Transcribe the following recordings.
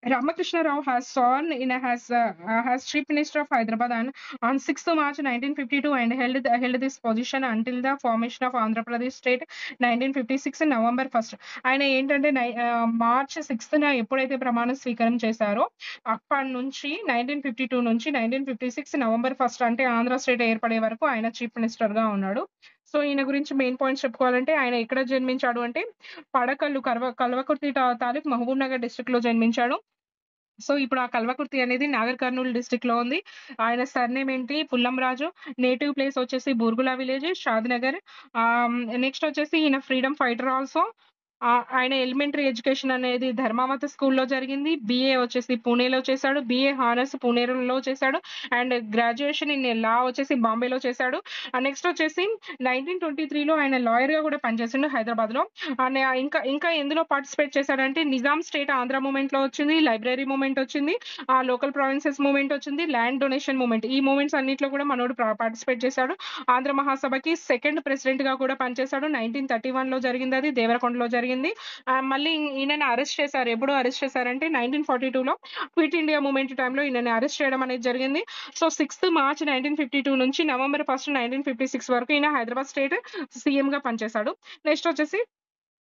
Ramakrishna Rao has sworn in as Chief Minister of Hyderabad and on 6th March 1952 and held this position until the formation of Andhra Pradesh state 1956 November 1st. ఆయన ఏంటంటే March 6న ఎప్పుడైతే ప్రమాణ స్వీకారం చేశారో అప్పటి నుంచి 1952 నుంచి 1956 November 1st అంటే ఆంధ్ర స్టేట్ ఏర్పడే వరకు ఆయన చీఫ్ మినిస్టర్‌గా ఉన్నాడు. సో, ఈయన గురించి మెయిన్ పాయింట్స్ చెప్పుకోవాలంటే ఆయన ఎక్కడ జన్మించాడు అంటే పడకల్లు కల్వకుర్తి తాలూకు మహబూబ్ నగర్ డిస్ట్రిక్ట్‌లో జన్మించాడు. సో, ఇప్పుడు ఆ కల్వకుర్తి అనేది నాగర్ కర్నూల్ డిస్ట్రిక్ట్‌లో ఉంది. ఆయన సర్‌నేమ్ ఏంటి పుల్లంరాజు. నేటివ్ ప్లేస్ వచ్చేసి బూర్గుల విలేజ్, షాద్‌నగర్. నెక్స్ట్ వచ్చేసి ఈయన ఫ్రీడమ్ ఫైటర్ ఆల్సో. ఆయన ఎలిమెంటరీ ఎడ్యుకేషన్ అనేది ధర్మావతి స్కూల్‌లో జరిగింది. బీఏ వచ్చేసి పూణేలో చేశాడు. బీఏ హానర్స్ పూణేలో చేశాడు. అండ్ గ్రాడ్యుయేషన్ ఇన్ లా వచ్చేసి బాంబేలో చేశాడు. నెక్స్ట్ వచ్చేసి 1923లో ఆయన లాయర్‌గా కూడా పనిచేసిండు హైదరాబాద్‌లో. ఇంకా ఇంకా ఎందులో పార్టిసిపేట్ చేశాడంటే నిజాం స్టేట్ ఆంధ్ర మూవ్‌మెంట్‌లో వచ్చింది. లైబ్రరీ మూవ్‌మెంట్ వచ్చింది. లోకల్ ప్రావిన్సెస్ మూవ్‌మెంట్ వచ్చింది. Land donation movement. ఈ మూవ్‌మెంట్స్ అన్నిట్లో కూడా మనోడు పార్టిసిపేట్ చేశాడు. ఆంధ్ర మహాసభకి సెకండ్ ప్రెసిడెంట్‌గా కూడా పనిచేశాడు. 1931లో జరిగిందది. దేవరకొండలో జరిగింది. మళ్ళీ ఈయనని అరెస్ట్ చేశారు. ఎప్పుడు అరెస్ట్ చేశారంటే 1942లో క్విట్ ఇండియా మూవ్‌మెంట్ టైమ్‌లో ఈయనని అరెస్ట్ చేయడం అనేది జరిగింది. సో, 6th మార్చ్ 1952 నుంచి నవంబర్ 1 1956 వరకు ఈయన హైదరాబాద్ స్టేట్ సీఎంగా పనిచేశాడు. నెక్స్ట్ వచ్చేసి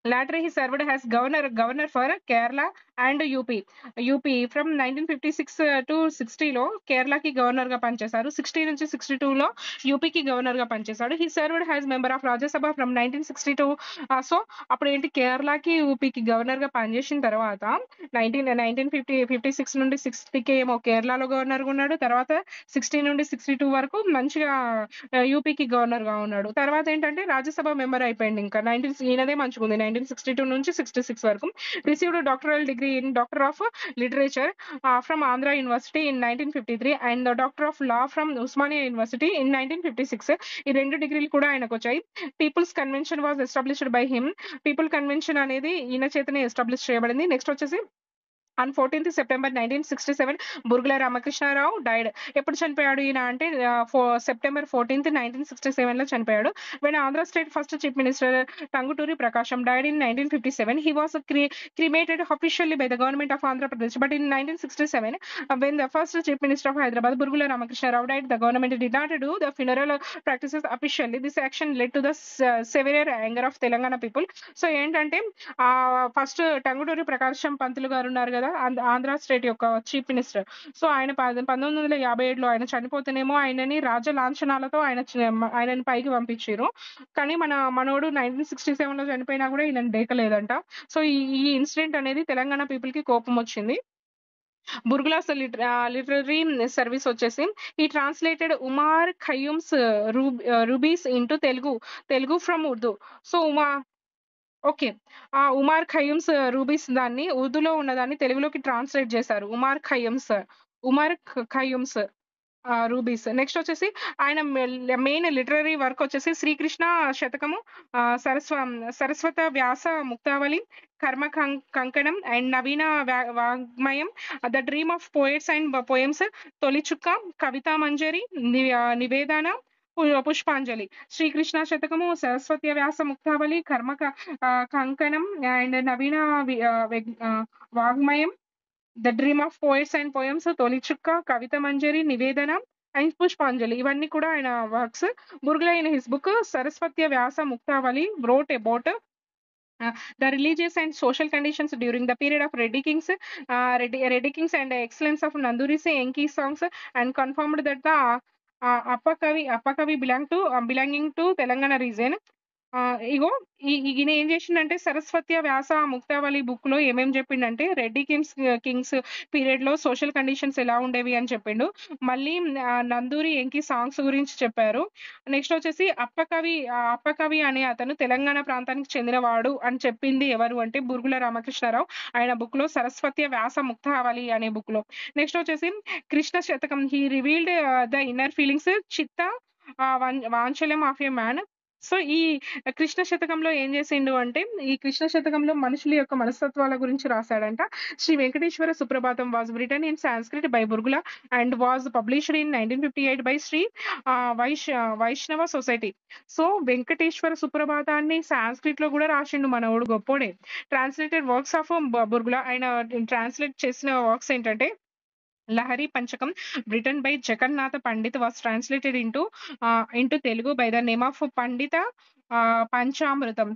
later he served as governor for Kerala and UP from 1956 to 60లో కేరళకి గవర్నర్ గా పనిచేశారు. 60 నుంచి 62లో యూపీకి గవర్నర్ గా పనిచేశాడు. He served as member of Rajya Sabha from 1962. So అప్పుడు ఏంటి కేరళకి యూపీకి గవర్నర్ గా పనిచేసిన తర్వాత 1956 నుండి 60కి ఏమో కేరళలో గవర్నర్ గా ఉన్నాడు. తర్వాత 60 నుండి 62 వరకు మంచిగా యూపీకి గవర్నర్ గా ఉన్నాడు. తర్వాత ఏంటంటే రాజ్యసభ మెంబర్ అయిపోయింది. ఇంకా ఈయనదే మంచిగుంది 1962 నుంచి 66 వరకు. Received doctoral degree in doctor of literature from Andhra university in 1953 and doctor of law from Osmania university in 1956. ఈ 2 డిగ్రీలు కూడా ఆయనకు వచ్చాయి. People's convention was established by him. People convention అనేది ఈయన చేతనే ఎస్టాబ్లిష్ చేయబడింది. నెక్స్ట్ వచ్చేసి on 14th September 1967 Burgula Ramakrishna Rao died. ఎప్పుడు చనిపోయాడు ఈయన అంటే సెప్టెంబర్ 14th 1967లో చనిపోయాడు. When Andhra state first chief minister Tanguturi Prakasam died in 1957. He was cremated officially by the government of Andhra Pradesh. But in 1967, when the first chief minister of Hyderabad, Burgula Ramakrishna Rao died, the government did not do the funeral practices officially. This action led to the severe anger of Telangana people. So ఏంటంటే first Tanguturi Prakasam Pantulu గారు ఉన్నారు కదా Andhra state యొక్క chief minister. So ఆయన 1957లో ఆయన చనిపోతేనేమో ఆయనని రాజ లాంఛనాలతో ఆయనని పైకి పంపించారు. కానీ మనోడు 1967లో చనిపోయినా కూడా ఈయన డేకలేదంట. సో ఈ ఇన్సిడెంట్ అనేది తెలంగాణ పీపుల్ కి కోపం వచ్చింది. బుర్గులాస్ లిటరరీ సర్వీస్ వచ్చేసి ఈ translated Omar Khayyam's Rubais into Telugu from Urdu. So okay. Omar Khayyam's Rubais దాన్ని ఉర్దూలో ఉన్నదాన్ని తెలుగులోకి ట్రాన్స్‌లేట్ చేశారు. ఉమర్ ఖయ్యూమ్స్ రూబీస్. నెక్స్ట్ వచ్చేసి ఆయన మెయిన్ లిటరరీ వర్క్ వచ్చేసి శ్రీకృష్ణ శతకము, సరస్వత వ్యాస Muktavali, Karma Kankanam and Naveena Vagmayam, the dream of poets and poems, Tolichukka, Kavita Manjari, Nivedana, Pushpanjali. Srikrishna Shatakamu, Saraswati Vyasa Muktavali, Kankanam and Naveena Vagmayam, the dream of poets and poems, Tolichukka, Kavita Manjari, Nivedana and Pushpanjali. ఇవన్నీ కూడా ఆయన works. Burgula in his book Saraswatya Vyasa Muktavali wrote about the religious and social conditions during the period of Reddy Kings and the excellence of Nanduri's Enki songs, and confirmed that the Appakavi belonging to Telangana region. ఇగో ఈయన ఏం చేసిండంటే సరస్వత్య Vyasa ముక్తావళి book లో ఏమేం చెప్పిండంటే Reddy Kings period లో social conditions ఎలా ఉండేవి అని చెప్పిండు. మళ్ళీ నందూరి ఎంకి సాంగ్స్ గురించి చెప్పారు. నెక్స్ట్ వచ్చేసి అప్పకవి అనే అతను తెలంగాణ ప్రాంతానికి చెందినవాడు అని చెప్పింది ఎవరు అంటే బుర్గుల రామకృష్ణారావు. ఆయన బుక్ లో సరస్వత్య వ్యాస ముక్తావళి అనే బుక్ లో. నెక్స్ట్ వచ్చేసి కృష్ణ శతకం. He revealed the inner feelings చిత్త వాంఛల్యం ఆఫ్ ఎ మ్యాన్. సో, ఈ కృష్ణ శతకంలో ఏం జేసిండు అంటే, ఈ కృష్ణ శతకంలో మనుషుల యొక్క మనస్తత్వాల గురించి రాసాడంట. Shri Venkateswara Suprabhatam was written in Sanskrit by Burgula and was published in 1958 by Shri Vaishnava society. So, Venkateswara సుప్రభాతాన్ని సాంస్క్రిట్‌లో గూడా రాషిండు మనోడు గొప్పోడే. Translated works of Burgula. ఆయన ట్రాన్స్‌లేట్ చేసిన వర్క్స్ ఏంటంటే, Lahari పంచకం written by Jagannatha Pandit was translated into Telugu by the name of panchamrutham.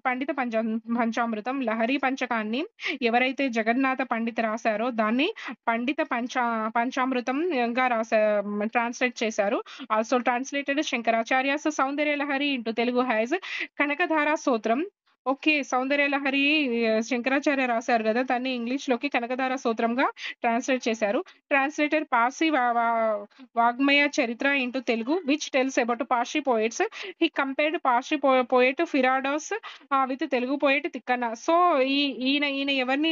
Panchamrutham. Lahari పంచకాన్ని ఎవరైతే జగన్నాథ పండిత్ రాసారో దాన్ని పండిత పంచామృతంగా ట్రాన్స్‌లేట్ చేశారు. Also translated Shankaracharya's Soundarya Lahari into Telugu as Kanakadhara Stotram. Okay. Soundarya Lahari Shankaracharya రాసారు గదా! దాన్ని ఇంగ్లీష్‌లోకి కనకధార స్తోత్రంగా ట్రాన్స్‌లేట్ చేశారు. Translated Parsi Vagmaya Charitra into Telugu which tells about Parsi poets. He compared Parsi poet Firdausi with Telugu poet Tikkanna. So, ఈయన ఎవరిని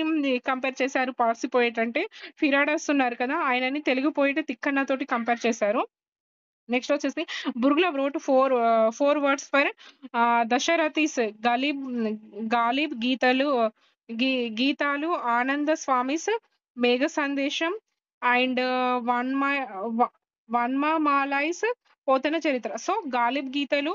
కంపేర్ చేశారు పార్సీ పోయెట్ అంటే, ఫిరాడోస్ ఉన్నారు కదా! ఆయనని తెలుగు పోయెట్ తిక్కన్న తోటి కంపేర్ చేశారు. నెక్స్ట్ వచ్చేసి Burgula wrote 4 words for దశరథీస్ Ghalib గీతాలు ఆనంద స్వామిస్ మేఘ సందేశం అండ్ వన్మ వన్మమాలైస్ పోతన చరిత్ర. సో, గాలిబ్ గీతలు,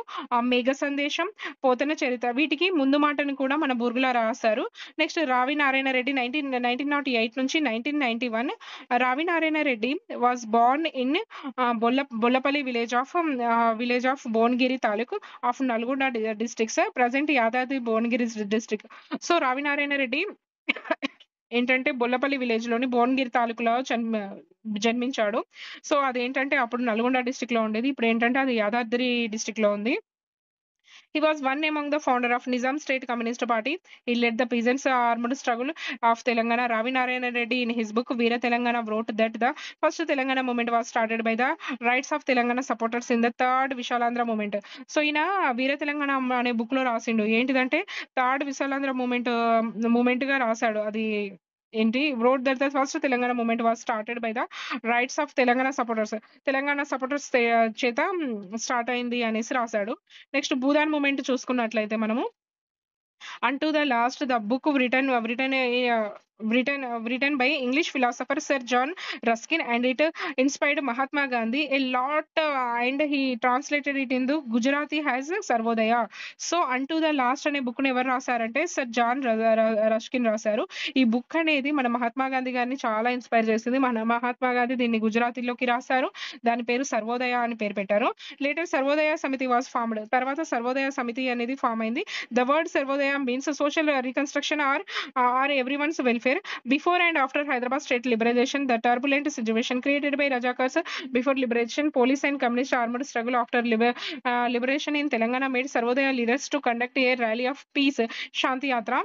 మేఘ సందేశం, పోతన చరిత్ర వీటికి ముందు మాటను కూడా మన బుర్గుల రాసారు. నెక్స్ట్ రావి నారాయణ రెడ్డి 1908 నుంచి 1991. Ravi Narayana Reddy was born in Bollapalli village of Bhuvanagiri taluk of Nalgonda districts. Present Yadadri Bhuvanagiri district. So, Ravi Narayana Reddy ఏంటంటే బొల్లపల్లి విలేజ్‌లోని భువనగిరి తాలూకులో జన్మించాడు. సో, అదేంటంటే అప్పుడు నల్గొండ డిస్ట్రిక్ట్‌లో ఉండేది. ఇప్పుడేంటంటే అది యాదాద్రి డిస్ట్రిక్ట్‌లో ఉంది. He was one among the founder of Nizam State Communist Party. He led the peasants' armed struggle of Telangana. Ravi Narayana Reddy in his book Veera Telangana wrote that the first Telangana movement was started by the rights of Telangana supporters in the third Vishalandra movement. So, ఈయన వీర తెలంగాణ అనే బుక్‌లో రాసిండు. ఏంటిదంటే third Visalaandhra మూవ్‌మెంట్‌గా రాసాడు. అది ఏంటి wrote that the first Telangana movement was started by the rights of Telangana supporters. Telangana supporters చేత start అయింది అనేసి రాసాడు. నెక్స్ట్ భూదాన్ మూవ్‌మెంట్ చూసుకున్నట్లయితే మనము unto the last the book written by English philosopher Sir John Ruskin and it inspired Mahatma Gandhi a lot and he translated it into Gujarati as Sarvodaya. So unto the last అనే book ని ఎవరు రాశారంటే sir John Ruskin రాశారు. ఈ book అనేది మన మహాత్మా గాంధీ గారిని చాలా ఇన్స్పైర్ చేసింది. మన మహాత్మా గాంధీ దీన్ని గుజరాతీలోకి రాశారు. దాని పేరు సర్వోదయ అని పేరు పెట్టారు. లేటర్ సర్వోదయ సమితి వాస్ ఫార్మ్డ్. తర్వాత సర్వోదయ సమితి అనేది ఫామ్ అయింది. The word Sarvodaya means social reconstruction or everyone's welfare. Before and after Hyderabad state liberation, the turbulent situation created by Rajakars before liberation, police and communist armed struggle after liberation in Telangana made Sarvodaya leaders to conduct a rally of peace, Shanti Yatra.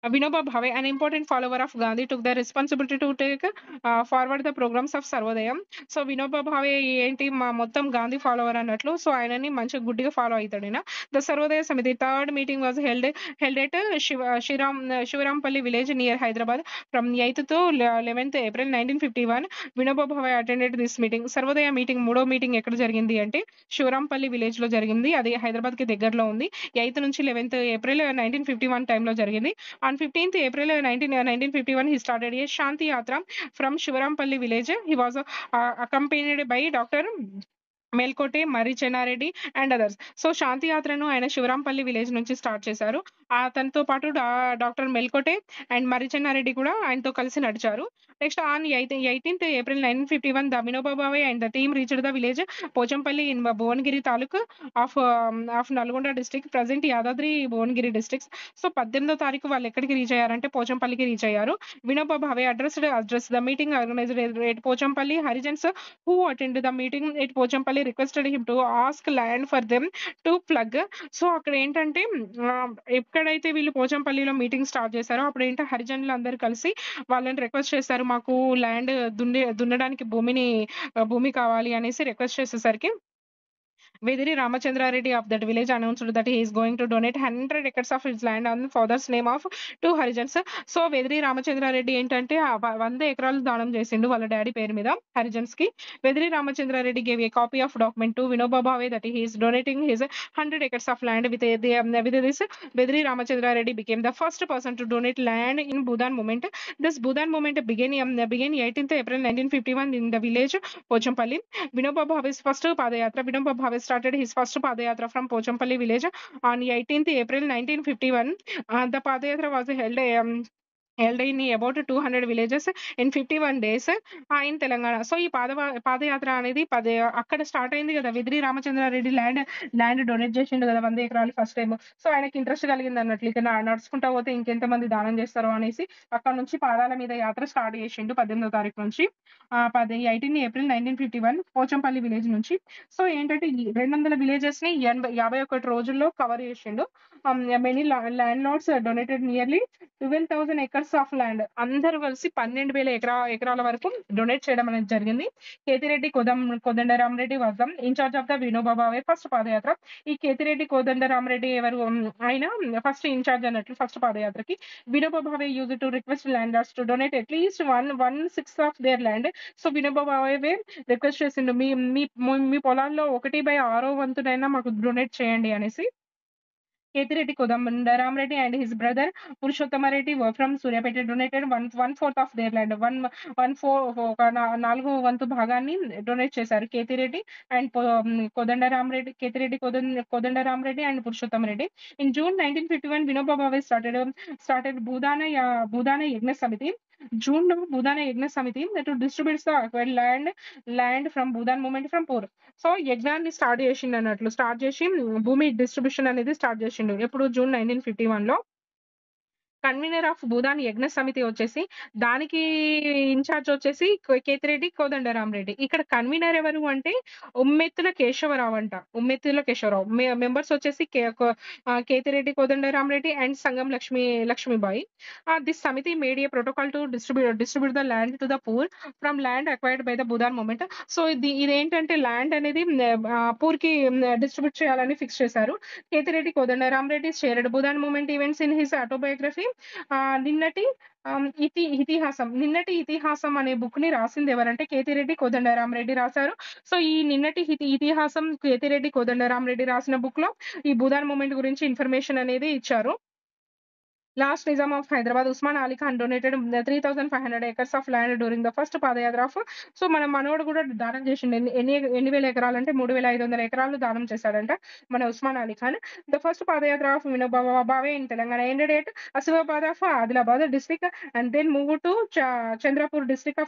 Vinoba Bhave, an important follower of Gandhi, took the responsibility to take forward the programs of Sarvodaya. So, Vinoba Bhave ఏంటి మొత్తం Gandhi follower అన్నట్లు. So, ఆయనని మంచిగా గుడ్డిగా follow అవుతాడు ఈయన. The Sarvodaya సమితి third meeting was held at Shivarampalli village near Hyderabad from 8th to 11th April 1951. Vinoba Bhave attended this meeting. Sarvodaya meeting మూడో మీటింగ్ ఎక్కడ జరిగింది అంటే శివరాంపల్లి విలేజ్ లో జరిగింది. అది హైదరాబాద్ కి దగ్గరలో ఉంది. 8th నుంచి 11th April 1951 టైంలో జరిగింది. On 15th April 1951, he started a Shanti Yatra from Shivarampalli village. He was accompanied by Dr. Melkote, Marri Chenna Reddy and others. So, శాంతి యాత్రను ఆయన శివరాంపల్లి విలేజ్ నుంచి స్టార్ట్ చేశారు. అతనితో పాటు డాక్టర్ మెల్కోటే అండ్ మర్రి చెన్నారెడ్డి కూడా ఆయనతో కలిసి నడిచారు. Next on 18th April 1951 the Vinoba Bhave and the team reached the village Pochampalli in Bhuvanagiri taluk of Nalgonda district present Yadadri Bhuvanagiri districts. So, 18వ తారీఖు వాళ్ళు ఎక్కడికి రీచ్ అయ్యారంటే పోచంపల్లికి రీచ్ అయ్యారు. Vinoba Bhave addressed the meeting organised at Pochampalli. Harijans who attended the meeting at Pochampalli requested him to ask land for them to plug. So, అక్కడ ఏంటంటే ఎక్కడైతే వీళ్ళు పోచంపల్లిలో మీటింగ్ స్టార్ట్ చేశారో అప్పుడు ఏంటంటే హరిజనులు అందరూ కలిసి వాళ్ళని రిక్వెస్ట్ చేశారు, మాకు ల్యాండ్ దున్నడానికి భూమి కావాలి అనేసి రిక్వెస్ట్ చేసేసరికి Vedri Ramachandra Reddy of that village announced that he is going to donate 100 acres of his land on father's name of two Harijans. So Vediri Ramachandra Reddy ఏంటంటే 100 ఎకరాలు దానం చేసిండు వాళ్ళ డాడీ పేరు మీద హరిజన్స్ కి. Vediri Ramachandra Reddy gave a copy of document to Vinoba Bhave that he is donating his 100 acres of land with this. Vedri Ramachandra Reddy became the first person to donate land in Bhudan movement. This Bhudan movement began 18th April 1951 in the village Pochampalli. Vinoba Bhave's first Padayatra. Vinoba Bhave started his first Padayatra from Pochampalli village on 18th April 1951. The Padayatra was held in about 200 villages in 51 days in Telangana. So ఈ పాదయాత్ర అనేది అక్కడ start అయింది కదా. వెదిరి Ramachandra Reddy land donate చేసిండు కదా 100 ఎకరాలు first time. So ఆయనకి interest కలిగింది అన్నట్లు ఇక నడుచుకుంటా పోతే ఇంకెంత మంది దానం చేస్తారో అనేసి అక్కడ నుంచి పాదాల మీద యాత్ర స్టార్ట్ చేసిండు 18వ తారీఖు నుంచి 18 ఏప్రిల్ 1951 పోచంపల్లి విలేజ్ నుంచి. సో ఏంటంటే ఈ 200 విలేజెస్ ని 51 రోజుల్లో కవర్ చేసిండు. Many landlords donated nearly 12,000 acres of land. అందరూ కలిసి 12,000 ఎకరాల వరకు డొనేట్ చేయడం అనేది జరిగింది. Kethireddy Kodandarama Reddy was in charge of the Vinoba Bhave first padayatra. ఈ కేతిరెడ్డి కోదండరామరెడ్డి ఎవరు, ఆయన ఫస్ట్ ఇన్ఛార్జ్ అన్నట్లు ఫస్ట్ పాదయాత్రకి. Vinoba Bhave use to request landlords to donate at least 1/6 of there land. So Vinoba Bhave request చేసిండు, మీ మీ పొలాల్లో 1/6 వంతునైనా మాకు డొనేట్ చేయండి అనేసి. Kethireddy Kodambaram Reddy and his brother Purushottam Reddy were from Suryapeta donated one-fourth of their land. నాలుగో వంతు భాగాన్ని donate చేశారు Ketireddy and Ketireddy Kodandaram Reddy and Purushottam Reddy. In June 1951 Vinoba Bhave started Bhoodan Yagna Samiti. June లో Bhoodan Yagna Samiti to distributes the acquired land from Bhoodan movement from poor. So యజ్ఞాన్ని start చేసి భూమి distribution అనేది start చేసిండు. ఎప్పుడు జూన్ 1951 లో. కన్వీనర్ ఆఫ్ భూదాన్ యజ్ఞ సమితి వచ్చేసి దానికి ఇన్ఛార్జ్ వచ్చేసి కేతిరెడ్డి కోదండరామ్ రెడ్డి. ఇక్కడ కన్వీనర్ ఎవరు అంటే ఉమ్మెత్తుల కేశవరావు అంట. మెంబర్స్ వచ్చేసి Kethireddy Kodandaram Reddy and Sangam Lakshmibai. This samiti made a protocol to distribute the land to the poor from land acquired by the Bhoodan movement. So ఇదేంటంటే ల్యాండ్ అనేది పూర్ కి డిస్ట్రిబ్యూట్ చేయాలని ఫిక్స్ చేశారు. Kethireddy Kodandaram Reddy shared Bhoodan movement events in his autobiography. Ninnati Itihasam అనే బుక్ ని రాసింది ఎవరంటే కేతిరెడ్డి కోదండరామ్ రెడ్డి రాశారు. సో ఈ నిన్నటి ఇతిహాసం కేతిరెడ్డి కోదండరామ్ రెడ్డి రాసిన బుక్ లో ఈ భూదాన్ మూమెంట్ గురించి ఇన్ఫర్మేషన్ అనేది ఇచ్చారు. Last Nizam of Hyderabad, Usman Ali Khan donated 3,500 acres of land during the first Padayatra of. So మన మనోడు కూడా దానం చేసిండు. ఎన్ని వేల ఎకరాలు అంటే 3,500 ఎకరాలు దానం చేశాడంట మన Osman Ali Khan. The first padayatra of Vinoba Bhave in Telangana ended at Asifabad of Adilabad district and then move to Chandrapur district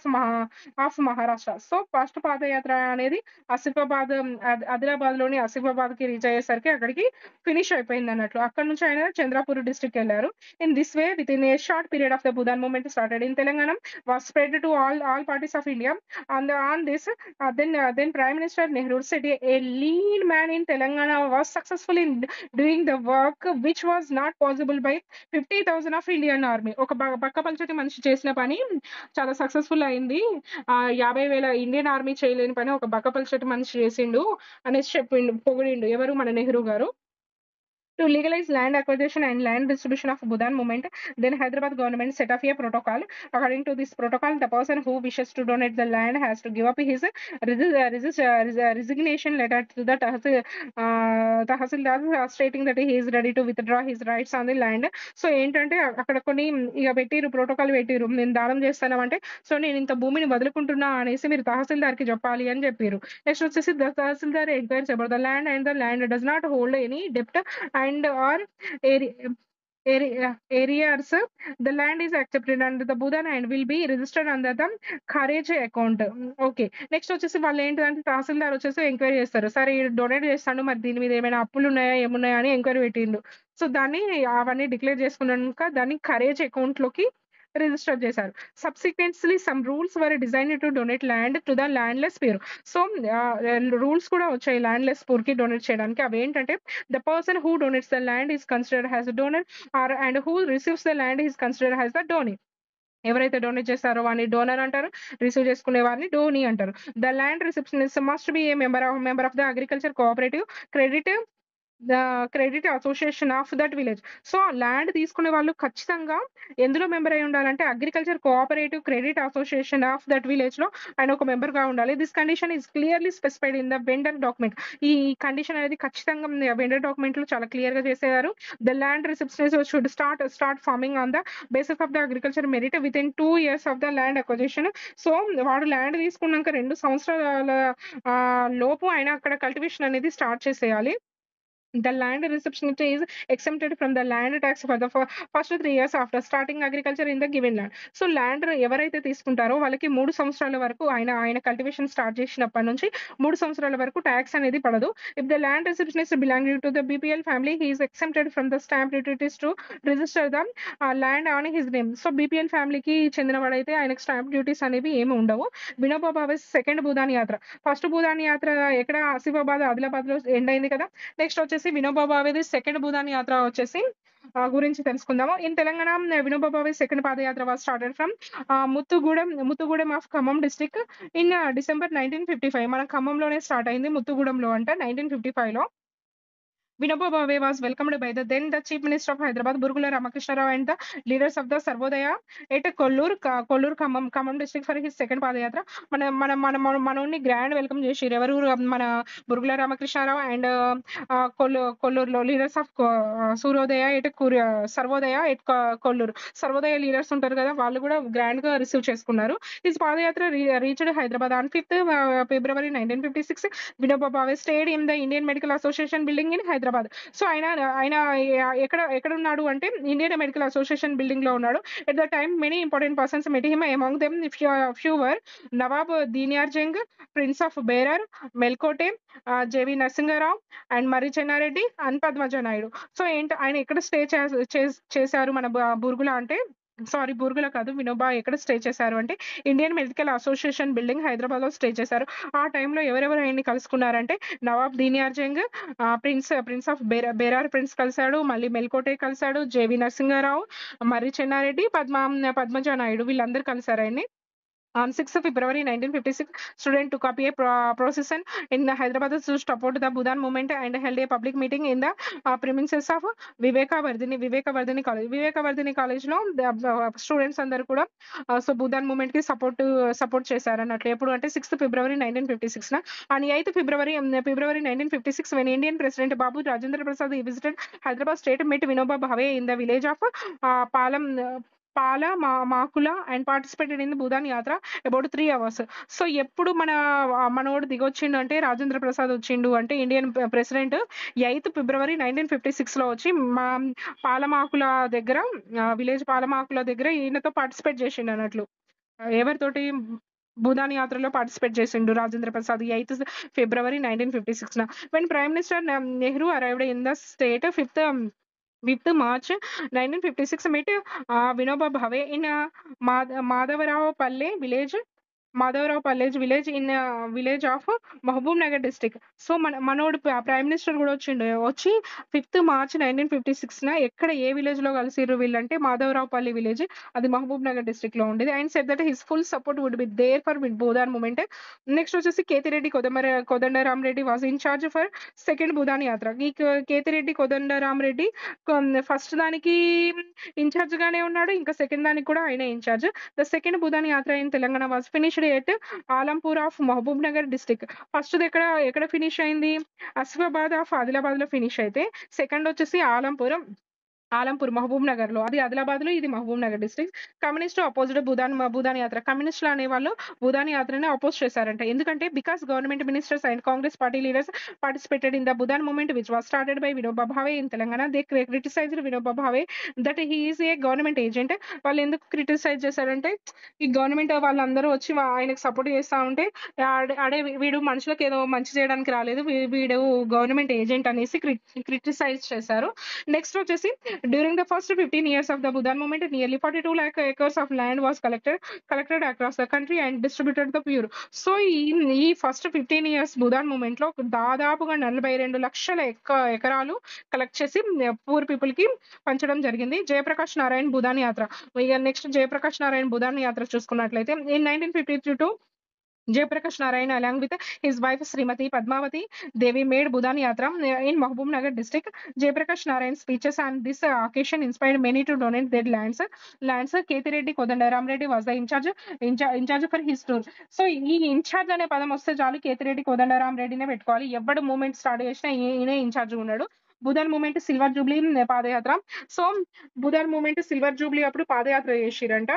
of Maharashtra. So first padayatra అనేది ఆదిలాబాద్ లోని ఆసిఫాబాద్ కి రీచ్ అయ్యేసరికి అక్కడికి ఫినిష్ అయిపోయింది అన్నట్లు. అక్కడ నుంచి ఆయన చంద్రపూర్ డిస్ట్రిక్ట్ వెళ్ళారు. In this way, within a short period of the Bhudan movement started in Telangana, was spread to all parties of India. On this, then Prime Minister Nehru said a lean man in Telangana was successful in doing the work which was not possible by 50,000 of Indian Army. ఒక బక్కపల్చటి మనిషి చేసిన పని చాలా successful అయింది. 50,000 Indian army చేయలేని పని ఒక బక్కపల్చటి మనిషి చేసిండు అనేసి చెప్పిండు, పొగిడిండు ఎవరు మన నెహ్రూ గారు. To legalize land acquisition and land distribution of Bhudan movement, then Hyderabad government set up a protocol. According to this protocol, the person who wishes to donate the land has to give up his resignation letter to the Tahsildar stating that he is ready to withdraw his rights on the land. So ఏంటంటే అక్కడ కొన్ని ఇక protocol పెట్టిరు, నేను దానం చేస్తానంటే so నేను ఇంత భూమిని వదులుకుంటున్నా అనేసి మీరు తహసీల్దార్ కి చెప్పాలి అని చెప్పారు. నెక్స్ట్ వచ్చేసి the tahsildar enquiries about the land and the land does not hold any డెప్ట్ and or areas. The land is accepted under the Bhudan and will be registered under the Kharage account. Okay, next వచ్చేసి వాళ్ళు ఏంటంటే తహసీల్దార్ వచ్చేసి enquiry చేస్తారు. సరే donate చేస్తాను, మరి దీని మీద ఏమైనా అప్పులు ఉన్నాయా ఏమున్నాయా అని ఎంక్వైరీ పెట్టిండు. సో దాన్ని అవన్నీ డిక్లేర్ చేసుకున్నాక దాన్ని ఖరేజ్ అకౌంట్ లోకి రిజిస్టర్ చేశారు. Subsequently some rules were designed to donate land to the landless poor. So rules కూడా వచ్చాయి ల్యాండ్లెస్ పూర్ కి డొనేట్ చేయడానికి. అవి ఏంటంటే the person who donates the land is considered as donor and who receives the land is considered as the donee. ఎవరైతే donate చేస్తారో వాడిని donor అంటారు. రిసీవ్ చేసుకునే వారిని డోనీ అంటారు. The land receptionist must be a member of the agriculture cooperative credit the credit association of that village. So, land తీసుకునే వాళ్ళు ఖచ్చితంగా ఎందులో మెంబర్ అయి ఉండాలంటే agriculture cooperative credit association of that విలేజ్‌లో ఆయన ఒక మెంబర్‌గా ఉండాలి. This condition is clearly specified in the vendor document. ఈ కండిషన్ అనేది ఖచ్చితంగా వెండర్ డాక్యుమెంట్‌లో చాలా క్లియర్‌గా చేసేసారు. The land receptionist should start farming on the basis of the agriculture merit within 2 years of the land acquisition. So, వాడు land తీసుకున్నాక 2 సంవత్సరాల లోపు ఆయన అక్కడ కల్టివేషన్ అనేది స్టార్ట్ చేసేయాలి. The land receptionist is exempted from the land tax for the first 3 years after starting agriculture in the given land. So land ఎవరైతే తీసుకుంటారో వాళ్ళకి 3 సంవత్సరాల వరకు ఆయన కల్టివేషన్ స్టార్ట్ చేసినప్పటి నుంచి 3 సంవత్సరాల వరకు ట్యాక్స్ అనేది పడదు. If the land receptionist belonging to the BPL family he is accepted from the stamp duties to register the land on his name. So BPL ఫ్యామిలీకి చెందినవాడైతే ఆయనకు స్టాంప్ డ్యూటీస్ అనేవి ఏమి ఉండవు. వినోబా భావే సెకండ్ భూదాన్ యాత్ర. ఫస్ట్ భూదాన్ యాత్ర ఎక్కడ ఆసిఫాబాద్ ఆదిలాబాద్ లో ఎండ్ అయింది కదా. నెక్స్ట్ వచ్చేసి వినోబా భావేది సెకండ్ భూదాన్ యాత్ర వచ్చేసి గురించి తెలుసుకుందాము. In Telangana Vinoba Bhave second padayatra was started from Muthugudem of Khammam district in December 1955. మన ఖమ్మంలోనే స్టార్ట్ అయింది, ముత్తుగూడెంలో అంట 1955 లో. Vinoba Bhave was welcomed by the Chief Minister of Hyderabad, Burgula Ramakrishna Rao, and the leaders of the Sarvodaya at Kollur Khammam district for his second Padayatra. మనోని grand welcome చేసిర్రు. ఎవరు? మన Burugula Ramakrishna Rao and కొల్లూరులో leaders of Suryodaya at Sarvodaya at Kolluru. Sarvodaya leaders ఉంటారు కదా, వాళ్ళు కూడా grand గా రిసీవ్ చేసుకున్నారు. His padayatra reached Hyderabad on 5th February 1956. Vinoba Bhave stayed in the Indian medical association building in Hyderabad. So ఆయన ఎక్కడ ఉన్నాడు అంటే ఇండియన్ మెడికల్ అసోసియేషన్ బిల్డింగ్ లో ఉన్నాడు. At the time many important persons met him. Among them few were Nawab Deenyar Jung, prince of Berar, Melkote, J V Narasimha Rao and Marri Chenna Reddy and Padmaja Naidu. So ఆయన ఎక్కడ stay చేశారు మన బురుగుల అంటే, సారీ బురుగుల కాదు, వినోబా ఎక్కడ స్టే చేశారు అంటే Indian medical association building Hyderabad లో స్టే చేశారు. ఆ టైంలో ఎవరెవరు ఆయన్ని కలుసుకున్నారంటే Nawab Deenyar Jung, prince of Berar prince కలిశాడు, మళ్ళీ మెల్కోటే కలిశాడు, జేవి నరసింహారావు, మర్రి చెన్నారెడ్డి, పద్మజ నాయుడు, వీళ్ళందరూ కలిశారు ఆయన్ని. On 6th February 1956, students took up a procession in Hyderabad to support the Bhudan movement and held a public meeting in the premises of Viveka Vardhani College. Viveka Vardhani College లో students అందరూ కూడా so Bhoodan movement కి support చేశారు అన్నట్లు. ఎప్పుడు అంటే 6th February 1956 on 8th February 1956 when Indian President Babu Rajendra Prasad visited Hyderabad state, met Vinoba Bhave in the village of Makula and participated in the Bhudan Yatra about 3 hours. So ఎప్పుడు మనోడు దిగొచ్చిండు అంటే రాజేంద్ర ప్రసాద్ వచ్చిండు అంటే Indian president 8th February 1956 లో వచ్చి మా పాలమాకుల దగ్గర village Palamakula దగ్గర ఈయనతో పార్టిసిపేట్ చేసిండు అన్నట్లు. ఎవరితోటి? భూదాన్ యాత్రలో పార్టిసిపేట్ చేసిండు Rajendra Prasad 8th February 1956. When Prime Minister Nehru arrived in the state 5th March 1956, met Vinoba Bhave in Madhavarao village in village of Mahbub Nagar district. So మనోడు ప్రైమ్ మినిస్టర్ కూడా వచ్చి 5th March 1956 ఎక్కడ ఏ village లో కలిసిర్రు వీళ్ళంటే మాధవరావుపల్లి village, అది Mahabub Nagar district లో ఉండేది. And said that his full support would be there for Bhoodan movement. Next వచ్చేసి Kethireddy Kodandaram Reddy was in charge for second Bhoodan yatra. ఈ కేతిరెడ్డి కోదండరామ్ రెడ్డి ఫస్ట్ దానికి ఇన్ఛార్జ్ గానే ఉన్నాడు, ఇంకా సెకండ్ దానికి కూడా ఆయన incharge. The second Bhoodan yatra in Telangana was finished at Alampur of Mahabub Nagar district. First ఎక్కడ ఫినిష్ అయింది? ఆసిఫాబాద్ ఆఫ్ ఆదిలాబాద్ లో ఫినిష్ అయితే, సెకండ్ వచ్చేసి ఆలంపూర్ మహబూబ్ నగర్ లో, అది ఆదిలాబాద్ లో, ఇది Mahabub Nagar district. Communist opposite Bhoodan yatra. కమ్యూనిస్టులు అనే వాళ్ళు భూదాన్ యాత్రని అపోజ్ చేశారంట. ఎందుకంటే because government ministers and Congress party leaders participated in the Bhoodan movement which was started by Vinoba Bhave in Telangana. They criticized Vinoba Bhave that he is a government agent. వాళ్ళు ఎందుకు క్రిటిసైజ్ చేశారంటే, ఈ గవర్నమెంట్ వాళ్ళందరూ వచ్చి ఆయనకు సపోర్ట్ చేస్తా ఉంటే అడే వీడు మనుషులకు ఏదో మంచి చేయడానికి రాలేదు, వీడు గవర్నమెంట్ ఏజెంట్ అనేసి క్రిటిసైజ్ చేశారు. నెక్స్ట్ వచ్చేసి During the first 15 years of the Bhudan movement, nearly 42 lakh acres of land was collected across the country and distributed the pure. So ఈ ఫస్ట్ 15 ఇయర్స్ బుధాన్ మూమెంట్ లో దాదాపుగా 42 లక్షల ఎకరాలు కలెక్ట్ చేసి poor people కి పంచడం జరిగింది. జయప్రకాష్ నారాయణ్ బుధాన్ యాత్ర. ఇక నెక్స్ట్ జయప్రకాష్ నారాయణ్ బుధాన్ యాత్ర చూసుకున్నట్లయితే in 1952 Jayaprakash Narayan, along with his wife Srimati Padmavati Devi, made Bhudan Yatra in Mahabubnagar district. Jayaprakash Narayan's speeches on this occasion inspired many to donate their lands. Kethi Reddy Kodandaram Reddy was the in charge for his tour. So ఈ incharge అనే పదం వస్తే చాలు కేతిరెడ్డి కోదండరాం రెడ్డినే పెట్టుకోవాలి. ఎవడు moment start చేసినా ఈయనే incharge ఉన్నాడు. Bhoodan movement silver jubilee padayatra. So Bhoodan movement silver jubilee అప్పుడు పాదయాత్ర చేసిరంట.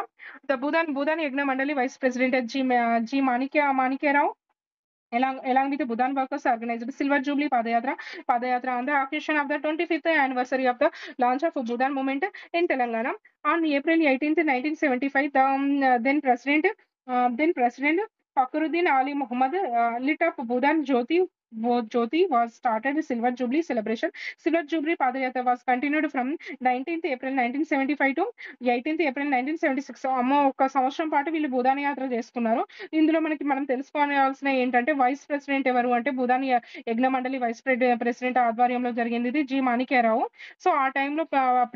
The Bhoodan Yagna Mandali vice president G Manikyarao along with the Bhutan workers organized Silver Jubilee Padayatra on the occasion of the 25th anniversary of the launch of Bhudan movement in Telangana. On April 18th, 1975, the then President Fakhruddin Ali Muhammad lit up Bhudan Jyoti was started Silver Jubilee celebration. Silver Jubilee Padayatra was continued from 19th April 1975 to 18th April 1976. అమ్మో ఒక సంవత్సరం పాటు వీళ్ళు బుధాన్ యాత్ర చేసుకున్నారు. ఇందులో మనం తెలుసుకోవాల్సిన ఏంటంటే వైస్ ప్రెసిడెంట్ ఎవరు అంటే బుధాన్ యజ్ఞ మండలి వైస్ ప్రెసిడెంట్ ఆధ్వర్యంలో జరిగింది ఇది జి మాణిక్యరావు. సో ఆ టైంలో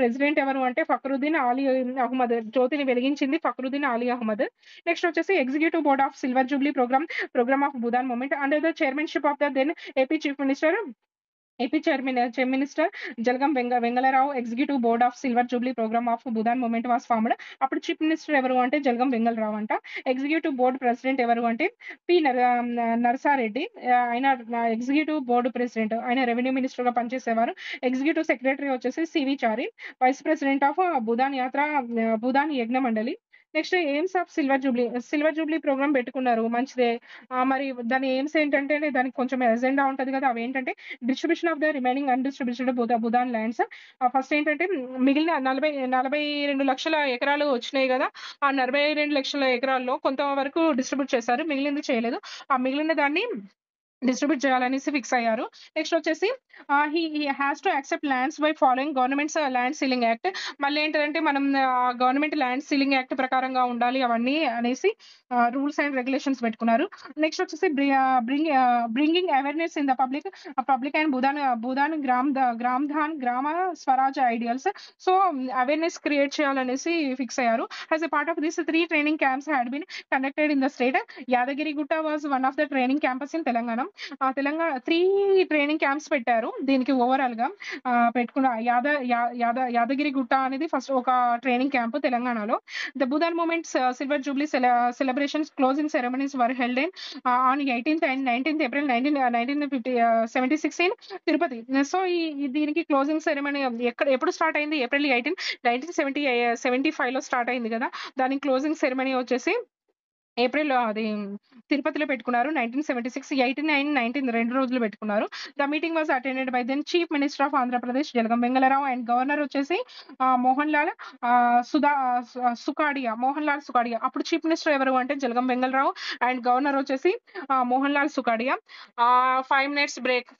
ప్రెసిడెంట్ ఎవరు అంటే ఫక్రుద్దీన్ అలీ అహ్మద్. జ్యోతిని వెలిగించింది ఫక్రుద్దీన్ అలీ అహ్మద్. నెక్స్ట్ వచ్చేసి executive board of silver jubilee programme of Bhoodan movement under the chairmanship of the then AP Chief Minister Jalagam Vengala Rao. Executive board of silver jubilee programme of Bhoodan movement was formed. అప్పుడు chief minister ఎవరు అంటే జలగం వెంగళరావు అంట. Executive board president ఎవరు అంటే నరసారెడ్డి. ఆయన executive board president, ఆయన revenue minister గా పనిచేసేవారు. ఎగ్జిక్యూటివ్ సెక్రటరీ వచ్చేసి C V Chari. Vice president of Bhoodan Yagna Mandali. Next aims of silver jubilee programme పెట్టుకున్నారు, మంచిదే. మరి దాని ఎయిమ్స్ ఏంటంటే దానికి కొంచెం ఎజెండా ఉంటది కదా, అవి ఏంటంటే distribution of the remaining undistributed Bhoodan lands. First ఏంటంటే మిగిలిన 42 లక్షల ఎకరాలు వచ్చినాయి కదా, ఆ 42 లక్షల ఎకరాల్లో కొంత వరకు డిస్ట్రిబ్యూట్ చేశారు, మిగిలింది చేయలేదు. ఆ మిగిలిన దాన్ని డిస్ట్రిబ్యూట్ చేయాలనేసి ఫిక్స్ అయ్యారు. నెక్స్ట్ వచ్చేసి he has to accept lands by following governments land ceiling act. మళ్ళీ ఏంటంటే మనం గవర్నమెంట్ ల్యాండ్ సీలింగ్ యాక్ట్ ప్రకారంగా ఉండాలి అవన్నీ అనేసి రూల్స్ అండ్ రెగ్యులేషన్స్ పెట్టుకున్నారు. నెక్స్ట్ వచ్చేసి bringing awareness in the public and Bhoodan Grama Swaraj ideals. So awareness create చేయాలనేసి ఫిక్స్ అయ్యారు. As a part of this 3 training camps had been conducted in the state. Yadagirigutta was one of the training campus in Telangana. 3 training camps పెట్టారు దీనికి overall గా. పెట్టుకున్న యాదగిరిగుట్ట అనేది first ఒక training camp తెలంగాణలో. The Bhoodan movement silver jubilee celebrations closing ceremonies were held in on 18th and 19th April 1976 in Tirupati. So దీనికి closing ceremony ఎప్పుడు start అయింది? ఏప్రిల్ 18, 1975 లో స్టార్ట్ అయింది కదా. దానికి క్లోజింగ్ సెరమనీ వచ్చేసి ఏప్రిల్ అది తిరుపతిలో పెట్టుకున్నారు. 1976, 18 and 19 2 రోజులు పెట్టుకున్నారు. The meeting was attended by then chief minister of Andhra Pradesh Jalagam Vengalarao and governor వచ్చేసి మోహన్ లాల్ సుకాడియా. అప్పుడు చీఫ్ మినిస్టర్ ఎవరు అంటే జలగం వెంగళరావు అండ్ గవర్నర్ వచ్చేసి మోహన్ లాల్ సుకాడియా. 5 minutes break.